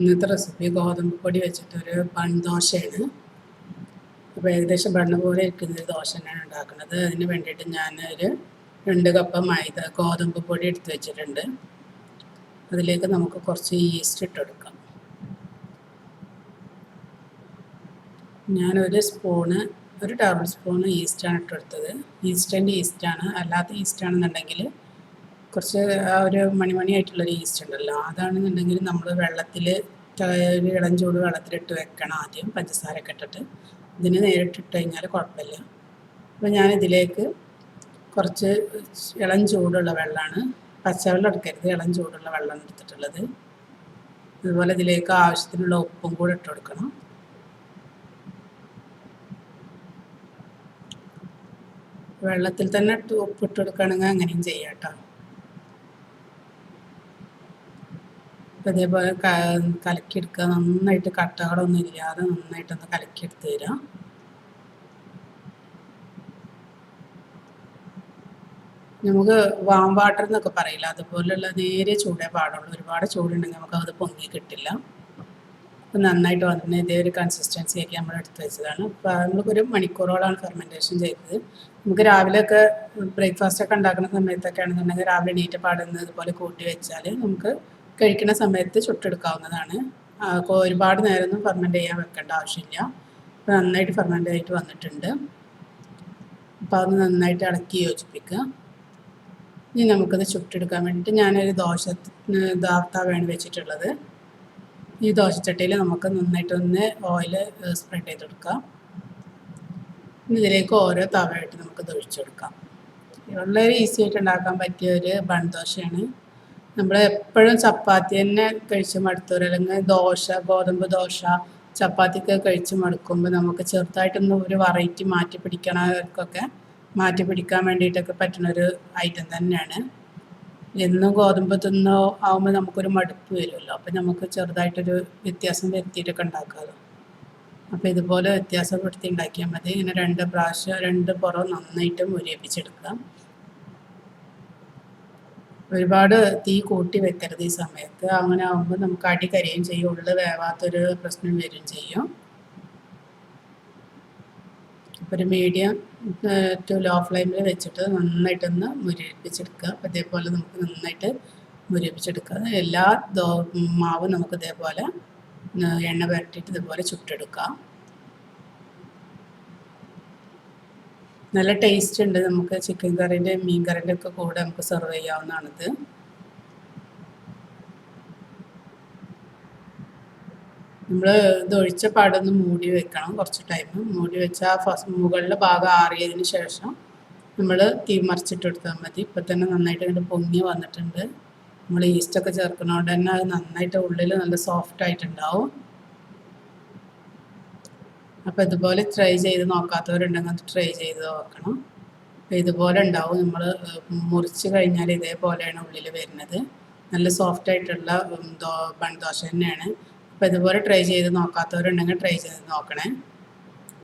ഇന്നത്തെ റെസിപ്പി ഗോതമ്പ് പൊടി വെച്ചിട്ടൊരു ബൺ ദോശയാണ്. അപ്പോൾ ഏകദേശം ബണ്ണ് പോലെ ഇരിക്കുന്നൊരു ദോശ തന്നെയാണ് ഉണ്ടാക്കുന്നത്. അതിന് വേണ്ടിയിട്ട് ഞാനൊരു 2 കപ്പ് ഗോതമ്പ് പൊടി എടുത്ത് വെച്ചിട്ടുണ്ട്. അതിലേക്ക് നമുക്ക് കുറച്ച് ഈസ്റ്റ് ഇട്ട് കൊടുക്കാം. ഞാനൊരു ടേബിൾ സ്പൂണ് ഈസ്റ്റാണ് ഇട്ടെടുത്തത്. ഈസ്റ്റാണ്. അല്ലാത്ത ഈസ്റ്റാണെന്നുണ്ടെങ്കിൽ കുറച്ച് ഒരു മണിയായിട്ടുള്ളൊരു ഈസ്റ്റ് ഉണ്ടല്ലോ, അതാണെന്നുണ്ടെങ്കിൽ നമ്മൾ ഒരു ഇളം ചൂട് വെള്ളത്തിലിട്ട് വെക്കണം ആദ്യം, പഞ്ചസാരയൊക്കെ ഇട്ടിട്ട്. ഇതിന് നേരിട്ടിട്ട് കഴിഞ്ഞാൽ കുഴപ്പമില്ല. അപ്പോൾ ഞാനിതിലേക്ക് കുറച്ച് ഇളം ചൂടുള്ള വെള്ളമാണ്, പച്ചവെള്ളം എടുക്കരുത്, ഇളം ചൂടുള്ള വെള്ളമാണ് എടുത്തിട്ടുള്ളത്. അതുപോലെ ഇതിലേക്ക് ആവശ്യത്തിനുള്ള ഉപ്പും കൂടെ ഇട്ട് കൊടുക്കണം. വെള്ളത്തിൽ തന്നെ ഉപ്പിട്ട് കൊടുക്കുകയാണെങ്കിൽ അങ്ങനെയും ചെയ്യാം കേട്ടോ. അതേപോലെ കലക്കിയെടുക്കുക, നന്നായിട്ട് കട്ടകളൊന്നും ഇല്ലാതെ നന്നായിട്ടൊന്ന് കലക്കിയെടുത്ത് തരാം. നമുക്ക് വാം വാട്ടർ എന്നൊക്കെ പറയില്ല, അതുപോലെയുള്ള നേരിയ ചൂടേ പാടുള്ളൂ. ഒരുപാട് ചൂടുണ്ടെങ്കിൽ നമുക്കത് പൊങ്ങി കിട്ടില്ല. അപ്പം നന്നായിട്ട് വന്നിട്ട് ഇതേ ഒരു കൺസിസ്റ്റൻസിയൊക്കെ നമ്മൾ എടുത്ത് വെച്ചതാണ്. അപ്പോൾ നമ്മൾക്കൊരു മണിക്കൂറോളമാണ് ഫെർമെൻറ്റേഷൻ ചെയ്തത്. നമുക്ക് രാവിലെയൊക്കെ ബ്രേക്ക്ഫാസ്റ്റൊക്കെ ഉണ്ടാക്കുന്ന സമയത്തൊക്കെ ആണെന്നുണ്ടെങ്കിൽ രാവിലെ എണീറ്റ് പാടുന്നത് ഇതുപോലെ കൂട്ടി വെച്ചാൽ നമുക്ക് കഴിക്കുന്ന സമയത്ത് ചുട്ടെടുക്കാവുന്നതാണ്. ഒരുപാട് നേരമൊന്നും ഫെർമെൻറ്റ് ചെയ്യാൻ വെക്കേണ്ട ആവശ്യമില്ല. അപ്പോൾ നന്നായിട്ട് ഫെർമെൻ്റ് ആയിട്ട് വന്നിട്ടുണ്ട്. അപ്പോൾ അത് നന്നായിട്ട് ഇളക്കി യോജിപ്പിക്കുക. ഇനി നമുക്കത് ചുട്ടെടുക്കാൻ വേണ്ടിയിട്ട് ഞാനൊരു തവയാണ് വെച്ചിട്ടുള്ളത്. ഈ ദോശച്ചട്ടിയിൽ നമുക്ക് നന്നായിട്ടൊന്ന് ഓയിൽ സ്പ്രെഡ് ചെയ്ത് കൊടുക്കാം. ഇതിലേക്ക് ഓരോ തവയായിട്ട് നമുക്കത് ഒഴിച്ചെടുക്കാം. വളരെ ഈസി ആയിട്ട് ഉണ്ടാക്കാൻ പറ്റിയ ഒരു ബൺ ദോശയാണ്. നമ്മൾ എപ്പോഴും ചപ്പാത്തി തന്നെ കഴിച്ച് മടുത്തവർ, അല്ലെങ്കിൽ ഗോതമ്പ് ദോശ ചപ്പാത്തിക്ക് കഴിച്ച് മടുക്കുമ്പോൾ നമുക്ക് ചെറുതായിട്ടൊന്ന് ഒരു വെറൈറ്റി മാറ്റി പിടിക്കാൻ വേണ്ടിയിട്ടൊക്കെ പറ്റുന്നൊരു ഐറ്റം തന്നെയാണ്. എന്നും ഗോതമ്പ് ആവുമ്പോൾ നമുക്കൊരു മടുപ്പ് വരുമല്ലോ. അപ്പം നമുക്ക് ചെറുതായിട്ടൊരു വ്യത്യാസം വരുത്തിയിട്ടൊക്കെ ഉണ്ടാക്കാമല്ലോ. അപ്പോൾ ഇതുപോലെ വ്യത്യാസപ്പെടുത്തി ഉണ്ടാക്കിയാൽ മതി. ഇങ്ങനെ 2 പുറം നന്നായിട്ട് മുരിയിപ്പിച്ചെടുക്കാം. ഒരുപാട് തീ കൂട്ടി വെക്കരുത് ഈ സമയത്ത്. അങ്ങനെ ആകുമ്പോൾ നമുക്ക് അടി കരിയും ചെയ്യും, ഉള്ളിൽ വേവാത്തൊരു പ്രശ്നം വരും ചെയ്യും. അപ്പോൾ ഒരു മീഡിയം ടു ലോ ഫ്ലെയിമിൽ വെച്ചിട്ട് നന്നായിട്ടൊന്ന് മുരിയിപ്പിച്ചെടുക്കുക. അപ്പോൾ ഇതേപോലെ നമുക്ക് നന്നായിട്ട് മുരിയിപ്പിച്ചെടുക്കുക. എല്ലാ മാവും നമുക്ക് ഇതേപോലെ എണ്ണ പുരട്ടിയിട്ട് ഇതുപോലെ ചുട്ടെടുക്കാം. നല്ല ടേസ്റ്റ് ഉണ്ട്. നമുക്ക് ചിക്കൻ കറീൻ്റെ മീൻ കറീൻ്റെ ഒക്കെ കൂടെ നമുക്ക് സെർവ് ചെയ്യാവുന്നതാണിത്. നമ്മൾ ഇത് ഒഴിച്ച പാടൊന്ന് മൂടി വെക്കണം കുറച്ച് ടൈം. മൂടി വെച്ചാൽ മുകളിലെ ഭാഗം ആറിയതിന് ശേഷം നമ്മൾ തീ മറിച്ചിട്ടെടുത്താൽ മതി. ഇപ്പം തന്നെ നന്നായിട്ട് ഇങ്ങനെ പൊങ്ങി വന്നിട്ടുണ്ട്. നമ്മൾ ഈസ്റ്റൊക്കെ ചേർക്കുന്നതുകൊണ്ട് തന്നെ അത് നന്നായിട്ട് ഉള്ളിൽ നല്ല സോഫ്റ്റ് ആയിട്ടുണ്ടാവും. അപ്പോൾ ഇതുപോലെ ട്രൈ ചെയ്ത് നോക്കാത്തവരുണ്ടെങ്കിൽ അത് ട്രൈ ചെയ്ത് നോക്കണം. അപ്പോൾ ഇതുപോലെ ഉണ്ടാവും. നമ്മൾ മുറിച്ച് കഴിഞ്ഞാൽ ഇതേപോലെയാണ് ഉള്ളിൽ വരുന്നത്. നല്ല സോഫ്റ്റ് ആയിട്ടുള്ള ബൺ ദോശ തന്നെയാണ്. അപ്പോൾ ഇതുപോലെ ട്രൈ ചെയ്ത് നോക്കാത്തവരുണ്ടെങ്കിൽ ട്രൈ ചെയ്ത് നോക്കണേ.